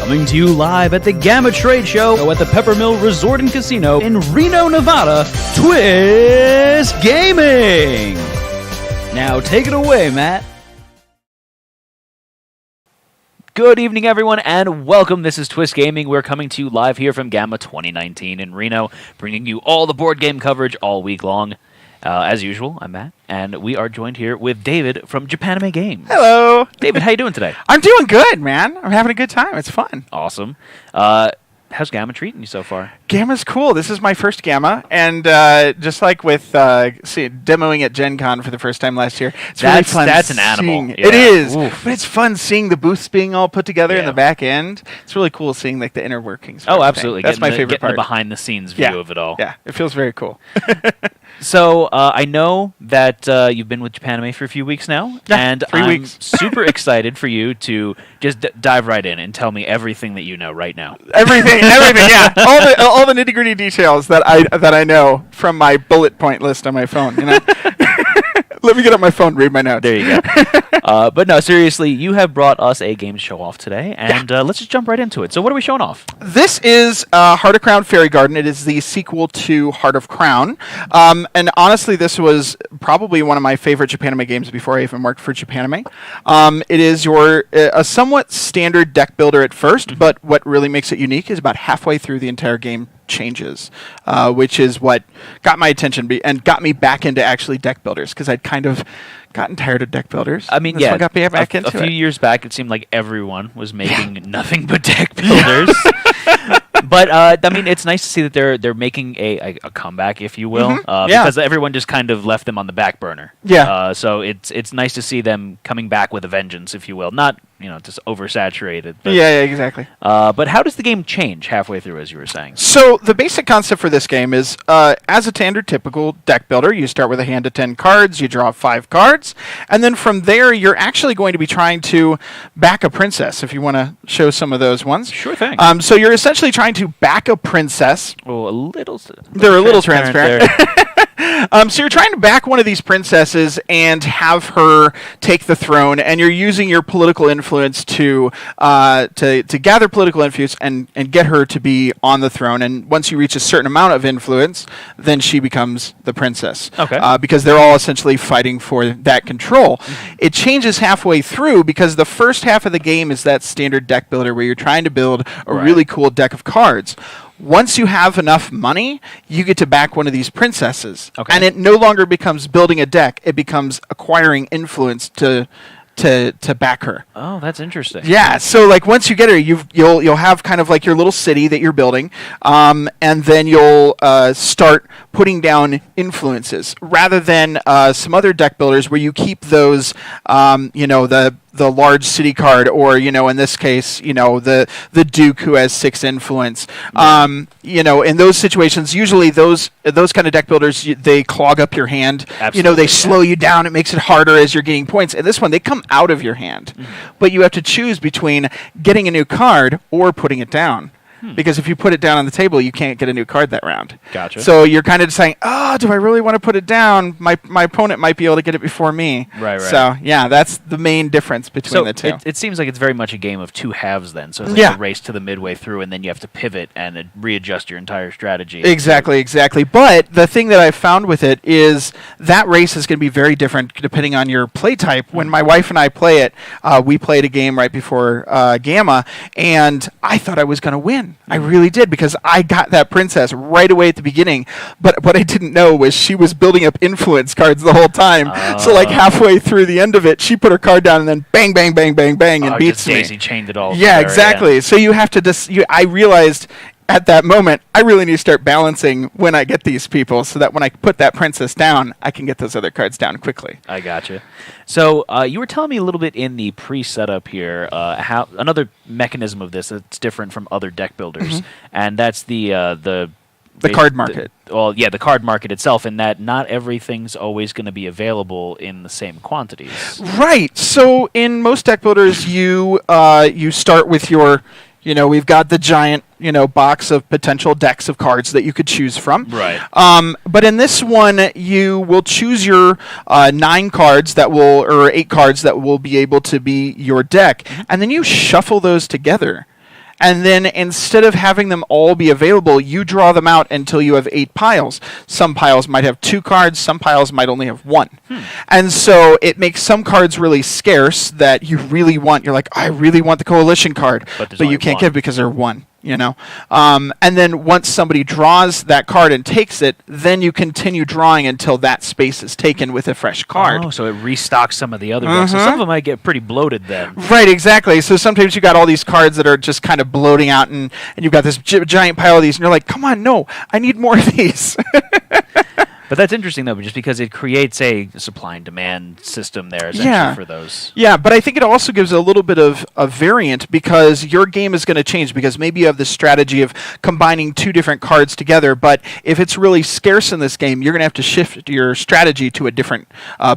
Coming to you live at the GAMA Trade Show at the Peppermill Resort and Casino in Reno, Nevada, Twist Gaming! Now take it away, Matt. Good evening, everyone, and welcome. This is Twist Gaming. We're coming to you live here from GAMA 2019 in Reno, bringing you all the board game coverage all week long. As usual, I'm Matt, and we are joined here with David from Japanime Games. Hello. David, how you doing today? I'm doing good, man. I'm having a good time. It's fun. Awesome. How's GAMA treating you so far? GAMA's cool. This is my first GAMA, and just like with demoing at Gen Con for the first time last year, it's really fun. That's an animal. Yeah. It is, but it's fun seeing the booths being all put together in the back end. It's really cool seeing like the inner workings. Oh, absolutely. That's my favorite part. The behind-the-scenes view of it all. Yeah, it feels very cool. So I know that you've been with Japanime for a few weeks now, and 3 weeks. I'm super excited for you to just dive right in and tell me everything that you know right now. Everything, yeah. All the nitty-gritty details that I know from my bullet point list on my phone. You know. Let me get up my phone and read my notes. There you go. But no, seriously, you have brought us a game to show off today, and let's just jump right into it. So what are we showing off? This is Heart of Crown Fairy Garden. It is the sequel to Heart of Crown. And honestly, this was probably one of my favorite Japanime games before I even worked for Japanime. It is a somewhat standard deck builder at first, but what really makes it unique is about halfway through the entire game changes, which is what got my attention and got me back into actually deck builders, because I'd kind of gotten tired of deck builders. I mean, this got me back into a few years back, it seemed like everyone was making nothing but deck builders. But I mean, it's nice to see that they're making a comeback, if you will, because everyone just kind of left them on the back burner. Yeah. So it's nice to see them coming back with a vengeance, if you will. Not just oversaturated. But, yeah, exactly. But how does the game change halfway through, as you were saying? So the basic concept for this game is, as a standard typical deck builder, you start with a hand of 10 cards, you draw 5 cards, and then from there you're actually going to be trying to back a princess, if you want to show some of those ones. Sure thing. So you're essentially trying to back a princess. Oh, They're a little transparent. So you're trying to back one of these princesses and have her take the throne, and you're using your political influence to gather political influence and get her to be on the throne. And once you reach a certain amount of influence, then she becomes the princess. Okay. Because they're all essentially fighting for that control. It changes halfway through, because the first half of the game is that standard deck builder where you're trying to build a really cool deck of cards. Once you have enough money, you get to back one of these princesses. Okay. And it no longer becomes building a deck. It becomes acquiring influence to back her. Oh, that's interesting. Yeah, so like once you get her, you'll have kind of like your little city that you're building, and then you'll start putting down influences rather than some other deck builders where you keep those, the large city card, or in this case, the Duke who has 6 influence. In those situations, usually those kind of deck builders, they clog up your hand. Absolutely. They slow you down. It makes it harder as you're gaining points. And this one, they come out of your hand, but you have to choose between getting a new card or putting it down. Because if you put it down on the table, you can't get a new card that round. Gotcha. So you're kind of saying, do I really want to put it down? My opponent might be able to get it before me. Right. So, yeah, that's the main difference between the two. It seems like it's very much a game of two halves then. So it's like a race to the midway through, and then you have to pivot and readjust your entire strategy. Exactly. But the thing that I've found with it is that race is going to be very different depending on your play type. When my wife and I play it, we played a game right before GAMA, and I thought I was going to win. I really did, because I got that princess right away at the beginning. But what I didn't know was she was building up influence cards the whole time. So like halfway through the end of it, she put her card down and then bang, bang, bang, bang, bang, and beats me. Daisy chained it all. Yeah, exactly. So you have to I realized at that moment, I really need to start balancing when I get these people, so that when I put that princess down, I can get those other cards down quickly. I gotcha. So you were telling me a little bit in the pre-setup here how another mechanism of this that's different from other deck builders, and that's the card market. The card market itself, in that not everything's always going to be available in the same quantities. Right. So in most deck builders, you start with your we've got the giant, box of potential decks of cards that you could choose from. Right. But in this one, you will choose your 9 cards or 8 cards that will be able to be your deck, and then you shuffle those together. And then instead of having them all be available, you draw them out until you have 8 piles. Some piles might have 2 cards, some piles might only have 1. And so it makes some cards really scarce that you really want. You're like, I really want the coalition card, but you can't get it because they're 1. And then once somebody draws that card and takes it, then you continue drawing until that space is taken with a fresh card. Oh, so it restocks some of the other ones. So some of them might get pretty bloated then. Right, exactly. So sometimes you got all these cards that are just kind of bloating out, and you've got this giant pile of these, and you're like, come on, no, I need more of these. But that's interesting, though, just because it creates a supply and demand system there, essentially, for those. Yeah, but I think it also gives a little bit of a variant, because your game is going to change, because maybe you have this strategy of combining 2 different cards together, but if it's really scarce in this game, you're going to have to shift your strategy to a different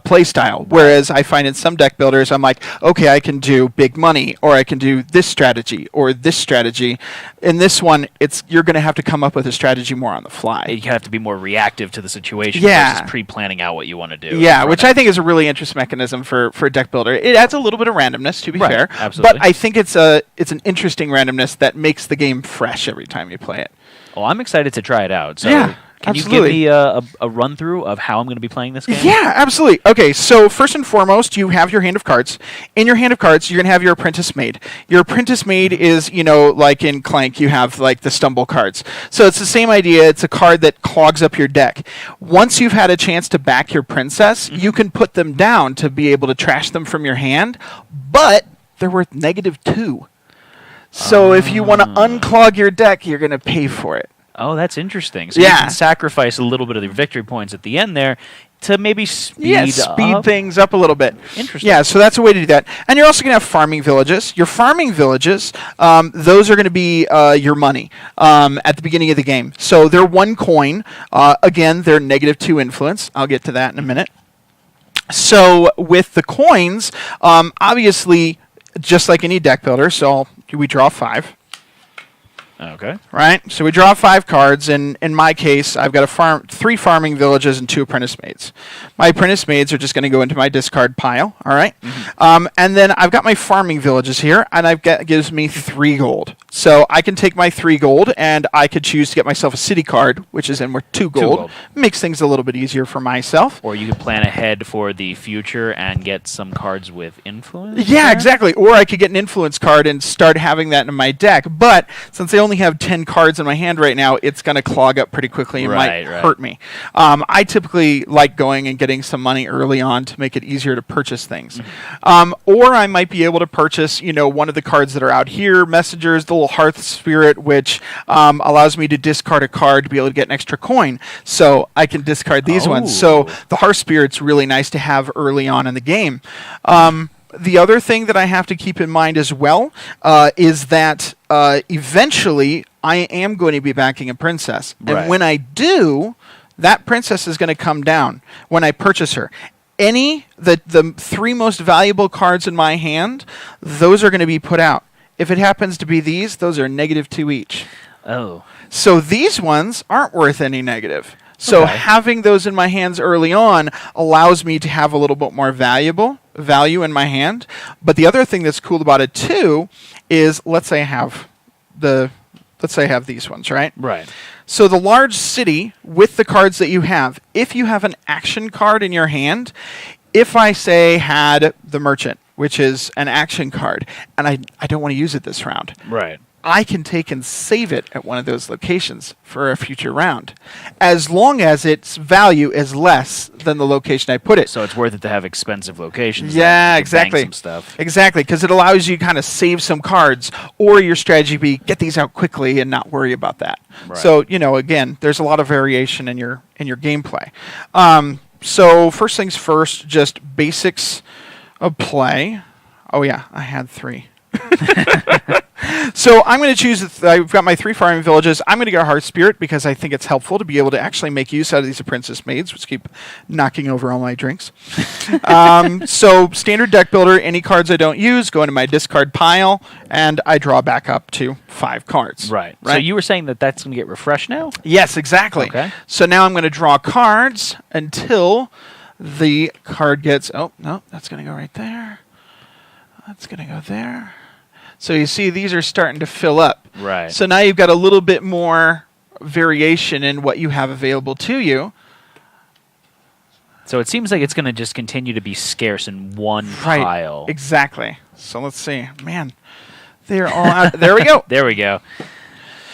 play style. Whereas I find in some deck builders, I'm like, okay, I can do big money, or I can do this strategy, or this strategy. In this one, you're going to have to come up with a strategy more on the fly. You have to be more reactive to the situation. Yeah. Versus pre-planning out what you want to do. Yeah, which I think is a really interesting mechanism for a deck builder. It adds a little bit of randomness, to be fair. Absolutely. But I think it's an interesting randomness that makes the game fresh every time you play it. Well, I'm excited to try it out. So Yeah. can Absolutely. you give me a run-through of how I'm going to be playing this game? Yeah, absolutely. Okay, so first and foremost, you have your hand of cards. In your hand of cards, you're going to have your apprentice maid. Your apprentice maid is, like in Clank, you have like the stumble cards. So it's the same idea. It's a card that clogs up your deck. Once you've had a chance to back your princess, you can put them down to be able to trash them from your hand, but they're worth -2. So if you want to unclog your deck, you're going to pay for it. Oh, that's interesting. So you can sacrifice a little bit of the victory points at the end there to maybe speed things up a little bit. Interesting. Yeah, so that's a way to do that. And you're also going to have farming villages. Your farming villages, those are going to be your money at the beginning of the game. So they're 1 coin. Again, they're -2 influence. I'll get to that in a minute. So with the coins, obviously, just like any deck builder, so we draw 5. Okay. Right? So we draw 5 cards, and in my case, I've got 3 farming villages and 2 apprentice maids. My apprentice maids are just going to go into my discard pile, all right? And then I've got my farming villages here, and gives me 3 gold. So I can take my 3 gold, and I could choose to get myself a city card, which is in worth 2 gold. Makes things a little bit easier for myself. Or you could plan ahead for the future and get some cards with influence. Yeah, exactly. Or I could get an influence card and start having that in my deck. But since I only have 10 cards in my hand right now, it's going to clog up pretty quickly and might hurt me. I typically like going and getting some money early on to make it easier to purchase things. Or I might be able to purchase, one of the cards that are out here, Messengers, the little Hearth Spirit, which allows me to discard a card to be able to get an extra coin. So I can discard these ones. So the Hearth Spirit's really nice to have early on in the game. The other thing that I have to keep in mind as well is that eventually I am going to be backing a princess. And when I do, that princess is going to come down when I purchase her. The 3 most valuable cards in my hand, those are going to be put out. If it happens to be these, those are -2 each. Oh. So these ones aren't worth any negative. So having those in my hands early on allows me to have a little bit more value in my hand. But the other thing that's cool about it too is, let's say I have these ones, right? Right. So the large city with the cards that you have, if you have an action card in your hand, if I say had the merchant, which is an action card, and I don't want to use it this round. Right. I can take and save it at one of those locations for a future round, as long as its value is less than the location I put it. So it's worth it to have expensive locations. Yeah, exactly. Some stuff. Exactly, because it allows you to kind of save some cards, or your strategy be get these out quickly and not worry about that. Right. So again, there's a lot of variation in your gameplay. So first things first, just basics of play. Oh yeah, I had 3. So I'm going to choose, I've got my 3 farming villages. I'm going to get a Hearth Spirit because I think it's helpful to be able to actually make use out of these apprentice maids, which keep knocking over all my drinks. So standard deck builder, any cards I don't use go into my discard pile, and I draw back up to 5 cards. Right. So you were saying that that's going to get refreshed now? Yes, exactly. Okay. So now I'm going to draw cards until the card gets, oh, no, that's going to go right there. That's going to go there. So you see these are starting to fill up. Right. So now you've got a little bit more variation in what you have available to you. So it seems like it's going to just continue to be scarce in one pile. Exactly. So let's see. Man, they're all out. There we go. There we go.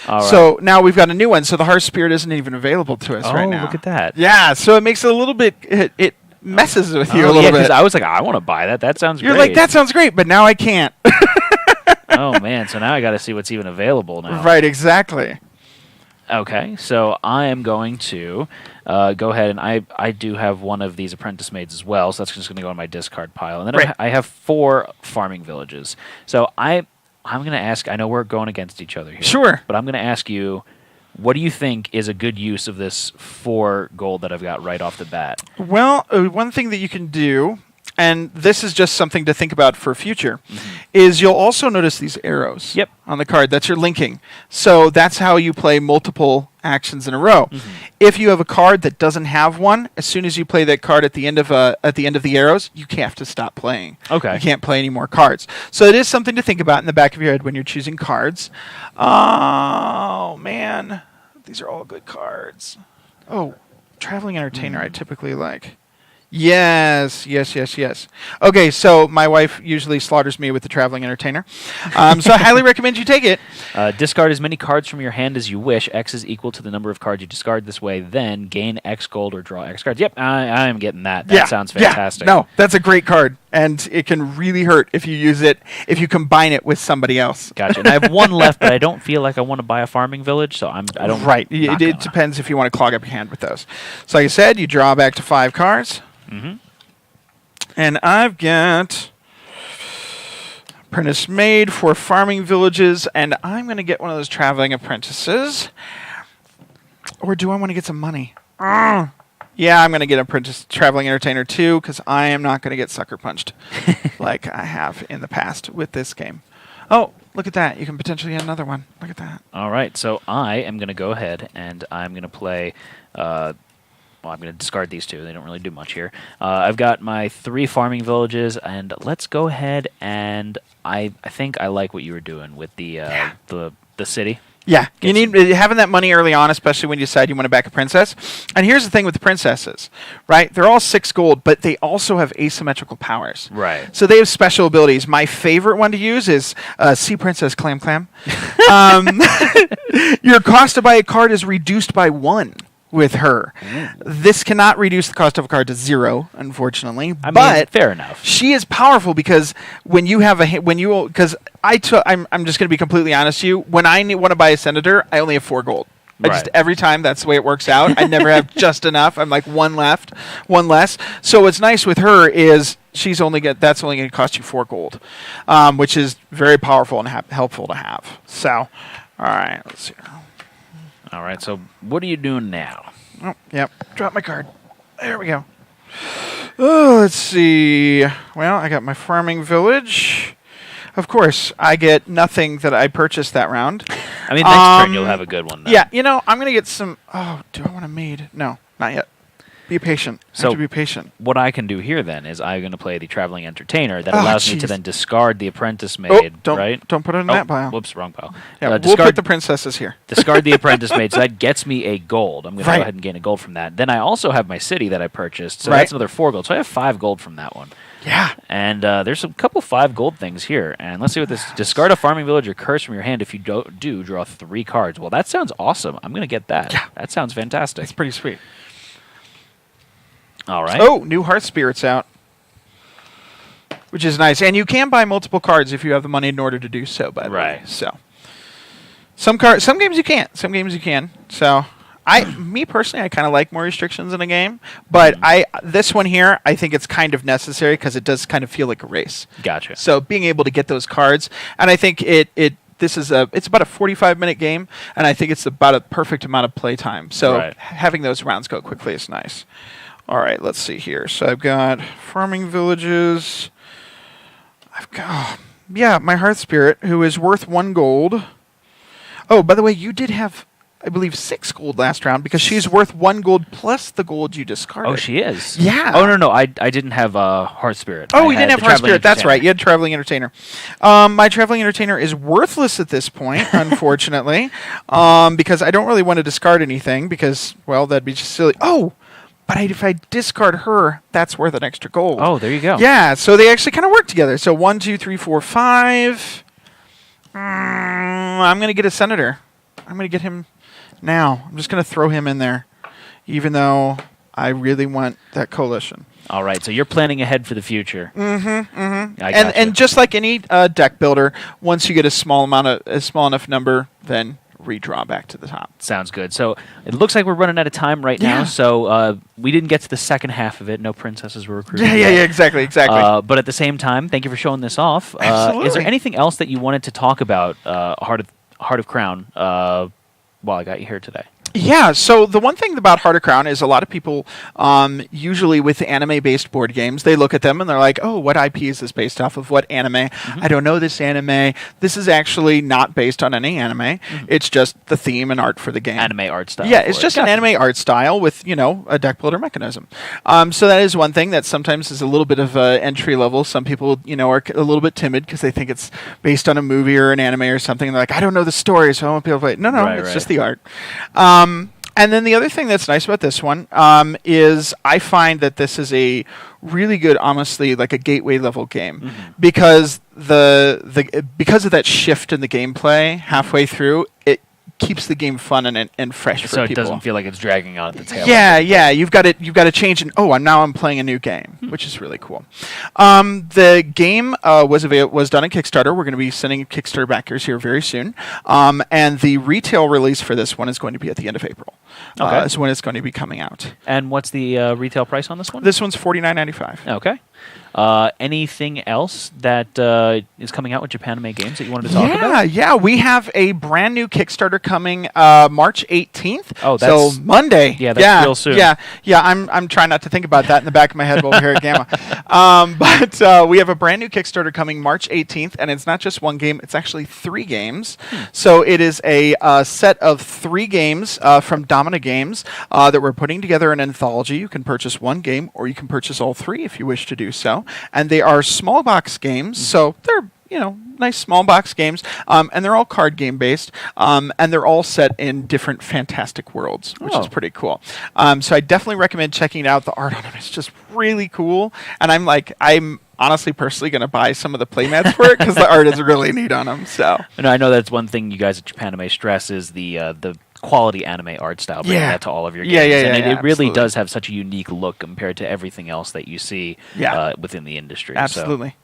All right. So now we've got a new one. So the Hearth Spirit isn't even available to us right now. Look at that. Yeah. So it makes it a little bit. It messes with you a little bit. Because I was like, I want to buy that. That sounds great. You're like, that sounds great, but now I can't. Oh man. So now I got to see what's even available now. Right. Exactly. Okay, so I am going to go ahead, and I do have one of these apprentice maids as well, so that's just going to go on my discard pile. And then I have 4 farming villages. So I'm going to ask, I know we're going against each other here. Sure. But I'm going to ask you, what do you think is a good use of this 4 gold that I've got right off the bat? Well, one thing that you can do, and this is just something to think about for future, is you'll also notice these arrows on the card. That's your linking. So that's how you play multiple actions in a row. If you have a card that doesn't have one, as soon as you play that card at the end of the arrows, you have to stop playing. Okay. You can't play any more cards. So it is something to think about in the back of your head when you're choosing cards. Oh man, these are all good cards. Oh, Traveling Entertainer I typically like. Yes. Okay, so my wife usually slaughters me with the Traveling Entertainer. So I highly recommend you take it. Discard as many cards from your hand as you wish. X is equal to the number of cards you discard this way. Then gain X gold or draw X cards. Yep, I am getting that. That sounds fantastic. Yeah. No, that's a great card. And it can really hurt if you use it, if you combine it with somebody else. Gotcha. And I have 1 left, but I don't feel like I want to buy a farming village, so I don't. Right. It depends if you want to clog up your hand with those. So like I said, you draw back to 5 cards. And I've got Apprentice Maid for farming villages, and I'm going to get one of those traveling apprentices. Or do I want to get some money? Yeah, I'm going to get Apprentice Traveling Entertainer too, because I am not going to get sucker punched like I have in the past with this game. Oh, look at that. You can potentially get another one. Look at that. All right, so I am going to go ahead and I'm going to play... I'm going to discard these 2. They don't really do much here. I've got my 3 farming villages, and let's go ahead and I think I like what you were doing with the city. Yeah, you need having that money early on, especially when you decide you want to back a princess. And here's the thing with the princesses, right? They're all 6 gold, but they also have asymmetrical powers. Right. So they have special abilities. My favorite one to use is Sea Princess Clam Clam. Your cost to buy a card is reduced by 1. With her. This cannot reduce the cost of a card to 0, unfortunately. But fair enough. She is powerful because when you have I'm just going to be completely honest with you. When I want to buy a senator, I only have 4 gold. Every time that's the way it works out. I never have just enough. I'm like 1 left, 1 less. So what's nice with her is that's only going to cost you 4 gold, which is very powerful and helpful to have. So, all right, let's see. All right, so what are you doing now? Oh, yep. Drop my card. There we go. Oh, let's see. Well, I got my farming village. Of course, I get nothing that I purchased that round. I mean, next turn you'll have a good one. Though. Yeah, I'm going to get some... Oh, do I want a maid? No, not yet. Be patient. I have to be patient. What I can do here then is I'm going to play the Traveling Entertainer that allows me to then discard the Apprentice Maid, right? Don't put it in that pile. Whoops, wrong pile. Yeah, we'll put the princesses here. Discard the Apprentice Maid, so that gets me a gold. I'm going to go ahead and gain a gold from that. Then I also have my city that I purchased, so that's another 4 gold. So I have 5 gold from that one. Yeah. And there's a couple 5 gold things here. And let's see what this... Discard a farming village or curse from your hand. If you do, draw 3 cards. Well, that sounds awesome. I'm going to get that. Yeah. That sounds fantastic. It's pretty sweet. All right. Oh, new Hearth Spirits out, which is nice. And you can buy multiple cards if you have the money in order to do so, by the way. So some games you can't. Some games you can. So me personally, I kind of like more restrictions in a game, but this one here, I think it's kind of necessary because it does kind of feel like a race. Gotcha. So being able to get those cards, and I think it's about a 45-minute game, and I think it's about a perfect amount of play time. So having those rounds go quickly is nice. All right, let's see here. So I've got farming villages. I've got, my Hearth Spirit, who is worth 1 gold. Oh, by the way, you did have I believe, 6 gold last round because she's worth 1 gold plus the gold you discarded. Oh, she is? Yeah. Oh, no, I didn't have Heart Spirit. Oh, I you had didn't have the Heart Traveling Spirit. That's Entertainer. right. You had Traveling Entertainer. My Traveling Entertainer is worthless at this point, unfortunately, because I don't really want to discard anything because, well, that'd be just silly. Oh, but if I discard her, that's worth an extra gold. Oh, there you go. Yeah, so they actually kind of work together. So 1, 2, 3, 4, 5. I'm going to get a Senator. I'm going to get him now. I'm just going to throw him in there, even though I really want that coalition. All right, so you're planning ahead for the future. And just like any deck builder, once you get a small enough number, then redraw back to the top. Sounds good. So it looks like we're running out of time right now. So we didn't get to the second half of it. No princesses were recruited. Yeah, exactly. But at the same time, thank you for showing this off. Absolutely. Is there anything else that you wanted to talk about, Heart of Crown, while I got you here today? Yeah, so the one thing about Heart of Crown is a lot of people, usually with anime-based board games, they look at them and they're like, oh, what IP is this based off of? What anime? I don't know this anime. This is actually not based on any anime. It's just the theme and art for the game. Anime art style. Yeah, it's just an anime art style with, a deck builder mechanism. So that is one thing that sometimes is a little bit of entry level. Some people, are a little bit timid because they think it's based on a movie or an anime or something. And they're like, I don't know the story, so I won't be able to play it. No, it's just the art. And then the other thing that's nice about this one is I find that this is a really good, honestly, like a gateway level game because because of that shift in the gameplay halfway through, it keeps the game fun and fresh for people. So it doesn't feel like it's dragging on at the tail. Yeah. You've got to change, and I'm playing a new game, which is really cool. The game was done on Kickstarter. We're going to be sending Kickstarter backers here very soon, and the retail release for this one is going to be at the end of April. Okay. Is when it's going to be coming out. And what's the retail price on this one? This one's $49.95. Okay. Anything else that is coming out with Japanime Games that you wanted to talk about? Yeah. We have a brand new Kickstarter coming March 18th. Oh, that's... So Monday. Yeah, that's real soon. Yeah. I'm trying not to think about that in the back of my head while we're here at GAMA. But we have a brand new Kickstarter coming March 18th, and it's not just one game. It's actually 3 games. So it is a set of 3 games from Domina Games that we're putting together an anthology. You can purchase one game, or you can purchase all 3 if you wish to do so. And they are small box games, so they're nice small box games, and they're all card game based, and they're all set in different fantastic worlds, which is pretty cool. So I definitely recommend checking out. The art on them is just really cool, and I'm honestly personally going to buy some of the playmats for it because the art is really neat on them. So and I know that's one thing you guys at Japanime stress is the quality anime art style, bringing that to all of your games. And it really does have such a unique look compared to everything else that you see within the industry. Absolutely.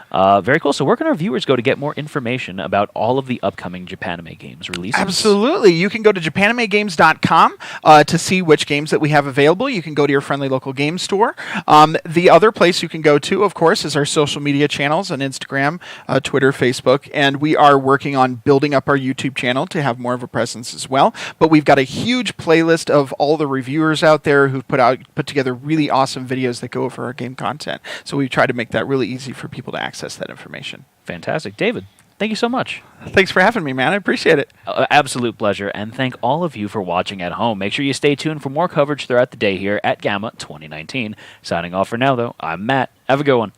Very cool. So where can our viewers go to get more information about all of the upcoming Japanime Games releases? Absolutely. You can go to JapanimeGames.com to see which games that we have available. You can go to your friendly local game store. The other place you can go to, of course, is our social media channels on Instagram, Twitter, Facebook, and we are working on building up our YouTube channel to have more of a presence as well. But we've got a huge playlist of all the reviewers out there who've put together really awesome videos that go over our game content. So we try to make that really easy for people to access that information. Fantastic. David, thank you so much. Thanks for having me, man. I appreciate it. Absolute pleasure. And thank all of you for watching at home. Make sure you stay tuned for more coverage throughout the day here at GAMA 2019. Signing off for now, though, I'm Matt. Have a good one.